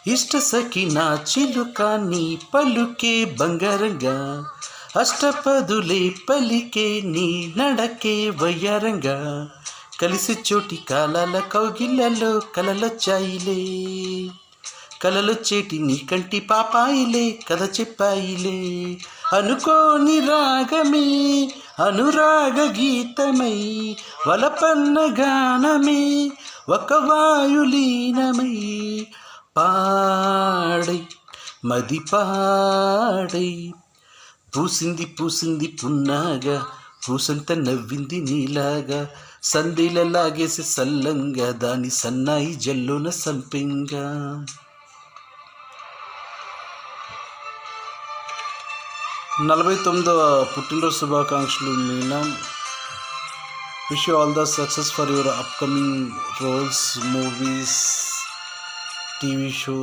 ఇష్ట సఖి నా చిలుక నీ పలుకే బంగారంగా అష్టపదులే పలికే నీ నడకే వయ్యారంగా కలిసి చోటి కాలాల కౌగిళ్ళలో కలలొచ్చాయిలే కలలొచ్చేటి నీ కంటి పాపాయిలే కథ చెప్పాయిలే అనుకోని రాగమే అనురాగ గీతమై వలపన్న గానమే ఒక వాయులీనమై పాడై మది పాడై పూసింది పూసింది పున్నాగా పూసంత నవ్వింది నీలాగా సందేల లాగేసి సల్లంగా దాని సన్నాయి జల్లున సంపెంగా. 49వ పుట్టినరోజు శుభాకాంక్షలు Meena. Wish you all the success for your upcoming roles, movies, TV shows.